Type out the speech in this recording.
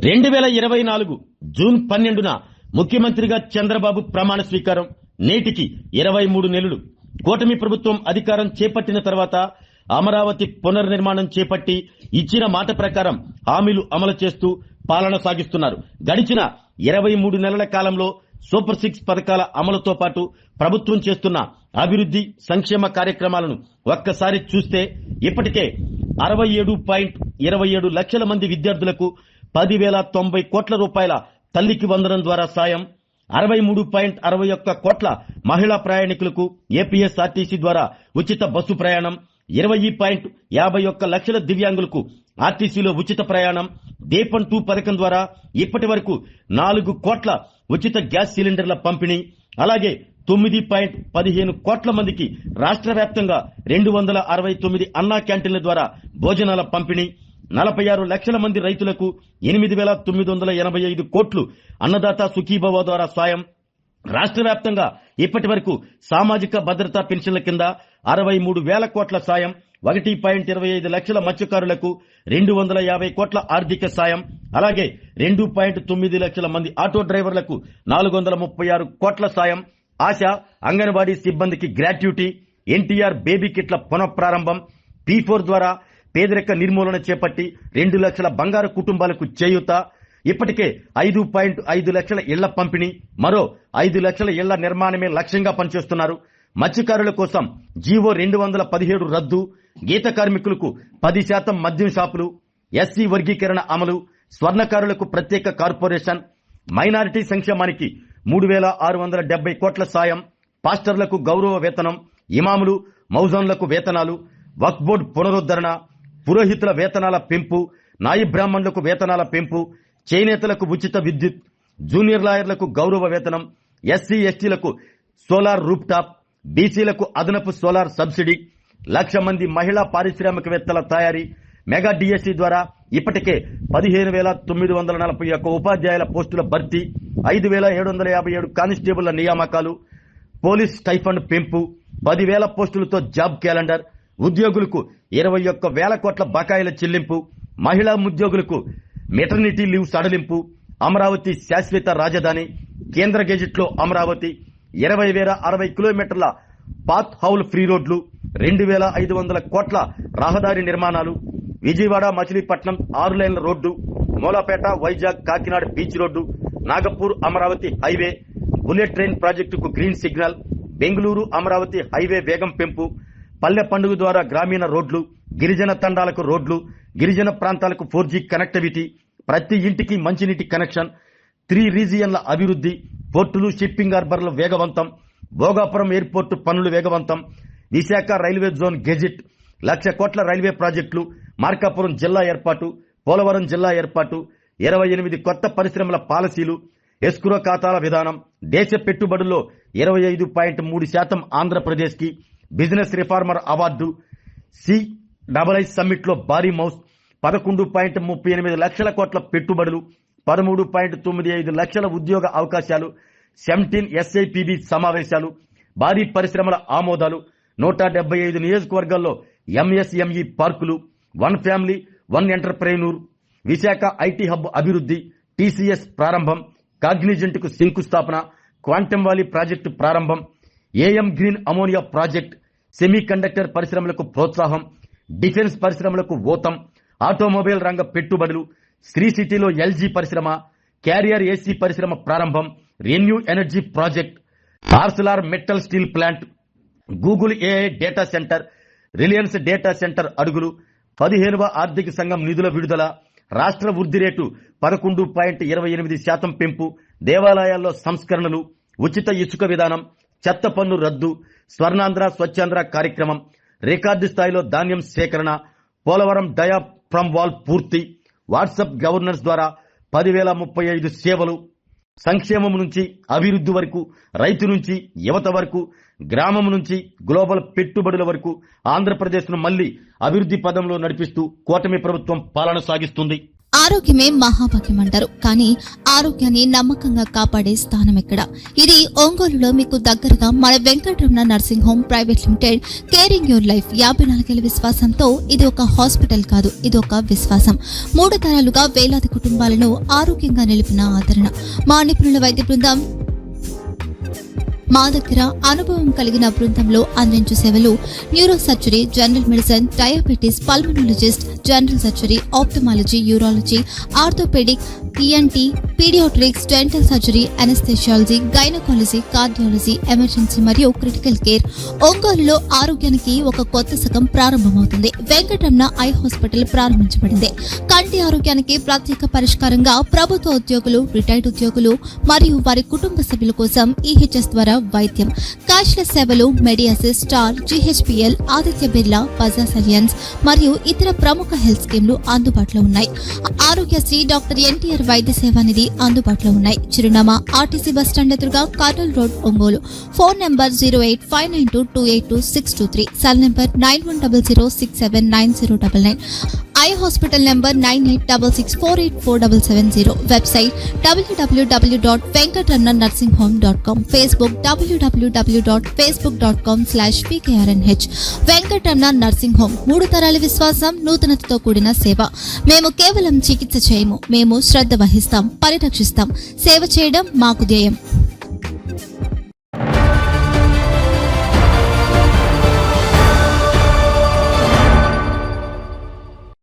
2024 June 12న ముఖ్యమంత్రిగా చంద్రబాబు ప్రమాణ స్వీకారం. నేటికి 23 నెలలు. కూటమి ప్రభుత్వం అధికారం చేపట్టిన తర్వాత అమరావతి పునర్నిర్మాణం చేపట్టి ఇచ్చిన మాట ప్రకారం హామీలు అమలు చేస్తూ పాలన సాగిస్తున్నారు. గడిచిన 23 నెలల కాలంలో సూపర్ 6 పథకాల అమలుతో పాటు ప్రభుత్వం చేస్తున్న అభివృద్ధి సంక్షేమ కార్యక్రమాలను ఒక్కసారి చూస్తే ఇప్పటికే 67.27 లక్షల మంది విద్యార్థులకు 10,090 కోట్ల రూపాయల తల్లికి వందనం ద్వారా సాయం, 63.61 కోట్ల మహిళా ప్రయాణికులకు ఏపీఎస్ఆర్టీసీ ద్వారా ఉచిత బస్సు ప్రయాణం, 20.51 లక్షల దివ్యాంగులకు ఆర్టీసీలో ఉచిత ప్రయాణం, దీపం 2 పథకం ద్వారా ఇప్పటి వరకు 4 కోట్ల ఉచిత గ్యాస్ సిలిండర్ల పంపిణీ, అలాగే 9.15 కోట్ల మందికి రాష్ట్ర వ్యాప్తంగా 269 అన్నా క్యాంటీన్ల ద్వారా భోజనాల పంపిణీ, 46 లక్షల మంది రైతులకు 8,985 కోట్లు అన్నదాత సుఖీభవ ద్వారా సాయం, రాష్ట్ర వ్యాప్తంగా ఇప్పటి వరకు సామాజిక భద్రతా పెన్షన్ల కింద 63,000 కోట్ల సాయం, 1.25 లక్షల మత్స్యకారులకు 250 కోట్ల ఆర్థిక సాయం, అలాగే 2.9 లక్షల మంది ఆటో డ్రైవర్లకు 436 కోట్ల సాయం, ఆశ అంగన్వాడీ సిబ్బందికి గ్రాట్యుటీ, ఎన్టీఆర్ బేబీ కిట్ల పునఃప్రారంభం, P4 ద్వారా పేదరిక నిర్మూలన చేపట్టి 2 లక్షల బంగారు కుటుంబాలకు చేయూత, ఇప్పటికే 5.5 లక్షల ఇళ్ల పంపిణీ, మరో 5 లక్షల ఇళ్ల నిర్మాణమే లక్ష్యంగా పనిచేస్తున్నారు. మత్స్యకారుల కోసం జీవో 217 రద్దు, గీత కార్మికులకు 10% మద్యం షాపులు, ఎస్సీ వర్గీకరణ అమలు, స్వర్ణకారులకు ప్రత్యేక కార్పొరేషన్, మైనారిటీ సంక్షేమానికి 3,670 కోట్ల సాయం, పాస్టర్లకు గౌరవ వేతనం, ఇమాములు మౌజాన్లకు వేతనాలు, వక్ఫ్ బోర్డు పునరుద్ధరణ, పురోహితుల వేతనాల పెంపు, నాయి బ్రాహ్మణులకు వేతనాల పెంపు, చేనేతలకు ఉచిత విద్యుత్, జూనియర్ లాయర్లకు గౌరవ వేతనం, ఎస్సీ ఎస్టీలకు సోలార్ రూప్ టాప్, బీసీలకు అదనపు సోలార్ సబ్సిడీ, 1,00,000 మంది మహిళా పారిశ్రామికవేత్తల తయారీ, మెగా డిఎస్సీ ద్వారా ఇప్పటికే 15,941 ఉపాధ్యాయుల పోస్టుల భర్తీ, 5,757 కానిస్టేబుళ్ల నియామకాలు, పోలీస్ స్టైఫండ్ పెంపు, 10,000 పోస్టులతో జాబ్ క్యాలెండర్, ఉద్యోగులకు 21,000 కోట్ల బకాయిల చెల్లింపు, మహిళా ఉద్యోగులకు మెటర్నిటీ లీవ్ సడలింపు, అమరావతి శాశ్వత రాజధాని, కేంద్ర గెజిట్లో అమరావతి, 20,060 కిలోమీటర్ల పాత్ హౌల్ ఫ్రీ రోడ్లు, 2,500 కోట్ల రహదారి నిర్మాణాలు, విజయవాడ మచిలీపట్నం 6 లైన్ల road, Mulapeta Vizag Kakinada beach road, Nagpur Amaravati highway, bullet train ప్రాజెక్టుకు green signal, Bengaluru Amaravati highway వేగం పెంపు, పల్లె పండుగ ద్వారా గ్రామీణ రోడ్లు, గిరిజన తండాలకు రోడ్లు, గిరిజన ప్రాంతాలకు 4G కనెక్టివిటీ, ప్రతి ఇంటికి మంచినీటి కనెక్షన్, 3 రీజియన్ల అభివృద్ధి, పోర్టులు షిప్పింగ్ హార్బర్లు వేగవంతం, భోగాపురం ఎయిర్పోర్టు పనులు వేగవంతం, విశాఖ రైల్వే జోన్ గెజిట్, 1,00,000 కోట్ల రైల్వే ప్రాజెక్టులు, మార్కాపురం జిల్లా ఏర్పాటు, పోలవరం జిల్లా ఏర్పాటు, 28 కొత్త పరిశ్రమల పాలసీలు, ఎస్క్రో ఖాతాల విధానం, దేశ పెట్టుబడుల్లో 25.3% ఆంధ్రప్రదేశ్ కి, business reformer award, CII summit లో భారీ మౌస్, 11.38 లక్షల కోట్ల పెట్టుబడులు, 13.95 లక్షల ఉద్యోగ అవకాశాలు, 17 SIPB సమావేశాలు, భారీ పరిశ్రమల ఆమోదాలు, 175 నియోజకవర్గాల్లో MSME పార్కులు, 1 family 1 entrepreneur, Visakha IT hub అభివృద్ధి, TCS ప్రారంభం, కాగ్నిజెంట్ కు శంకుస్థాపన, క్వాంటమ్ వాలీ ప్రాజెక్టు ప్రారంభం, AM green ammonia project, semi conductor పరిశ్రమలకు ప్రోత్సాహం, డిఫెన్స్ పరిశ్రమలకు ఊతం, ఆటోమొబైల్ రంగ పెట్టుబడులు, శ్రీ సిటీలో LG పరిశ్రమ, క్యారియర్ AC పరిశ్రమ ప్రారంభం, renew energy project, Arcelor metal steel plant, Google AI data centre, Reliance data centre అడుగులు, 15వ ఆర్థిక సంఘం నిధుల విడుదల, రాష్ట్ర వృద్ధి రేటు 11.28% పెంపు, దేవాలయాల్లో సంస్కరణలు, ఉచిత ఇసుక విధానం, చెత్త పన్ను రద్దు, స్వర్ణాంధ్ర స్వచ్ఛాంధ్ర కార్యక్రమం, రికార్డు స్థాయిలో ధాన్యం సేకరణ, పోలవరం డయా ఫ్రమ్ వాల్ పూర్తి, వాట్సాప్ గవర్నెన్స్ ద్వారా 10,035 సేవలు, సంక్షేమం నుంచి అభివృద్ధి వరకు, రైతు నుంచి యువత వరకు, గ్రామం నుంచి గ్లోబల్ పెట్టుబడుల వరకు ఆంధ్రప్రదేశ్ ను మళ్లీ అభివృద్ధి పదంలో నడిపిస్తూ కూటమి ప్రభుత్వం పాలన సాగిస్తుంది. ఆరోగ్యమే మహాభాగ్యం అంటారు. కానీ ఆరోగ్యాన్ని నమ్మకంగా కాపాడే స్థానం ఎక్కడ? ఇది ఒంగోలులో మీకు దగ్గరగా మన Venkataramana nursing home private limited. Caring your life 54 ఏళ్ల విశ్వాసంతో ఇది ఒక హాస్పిటల్ కాదు, ఇది ఒక విశ్వాసం. 3 తరాలుగా వేలాది కుటుంబాలను ఆరోగ్యంగా నిలిపిన ఆదరణ. మా నిపుణుల వైద్య బృందం మా దగ్గర అనుభవం కలిగిన బృందంలో అందించే సేవలు neurosurgery, general medicine, diabetes, pulmonologist, general surgery, ophthalmology, urology, orthopaedic, ENT, paediatrics, dental surgery, anaesthesiology, gynaecology, cardiology, emergency మరియు క్రిటికల్ కేర్. ఒంగోలులో ఆరోగ్యానికి ఒక కొత్త శకం ప్రారంభమవుతుంది. వెంకటరమణ ఐ హాస్పిటల్ ప్రారంభించబడింది. కంటి ఆరోగ్యానికి ప్రత్యేక పరిష్కారంగా ప్రభుత్వ ఉద్యోగులు, రిటైర్డ్ ఉద్యోగులు మరియు వారి కుటుంబ సభ్యుల కోసం EHS ద్వారా వైద్యం. క్యాష్లెస్ సేవలు Medi Assist, star, GHPL, Aditya Birla, Bajaj Allianz మరియు ఇతర ప్రముఖ హెల్త్ స్కీమ్లు అందుబాటులో ఉన్నాయి. ఆరోగ్యశ్రీ, డాక్టర్ NTR వైద్య సేవా నిధి అందుబాటులో ఉన్నాయి. చిరునామా RTC బస్ స్టాండ్ ఎదురుగా, Kurnool road, Ongole. Phone number 08592282623, cell number 9100679099. Eye hospital number 9866484770. Website www.venkatramanarsinghome.com. Facebook www.facebook.com/VKRNH. Venkataramana nursing home, 3 తరాల విశ్వాసం, నూతనతతో కూడిన సేవ. మేము కేవలం చికిత్స చేయము, మేము శ్రద్ధ వహిస్తాం, పరిరక్షిస్తాం. సేవ చేయడం మాకు ధ్యేయం.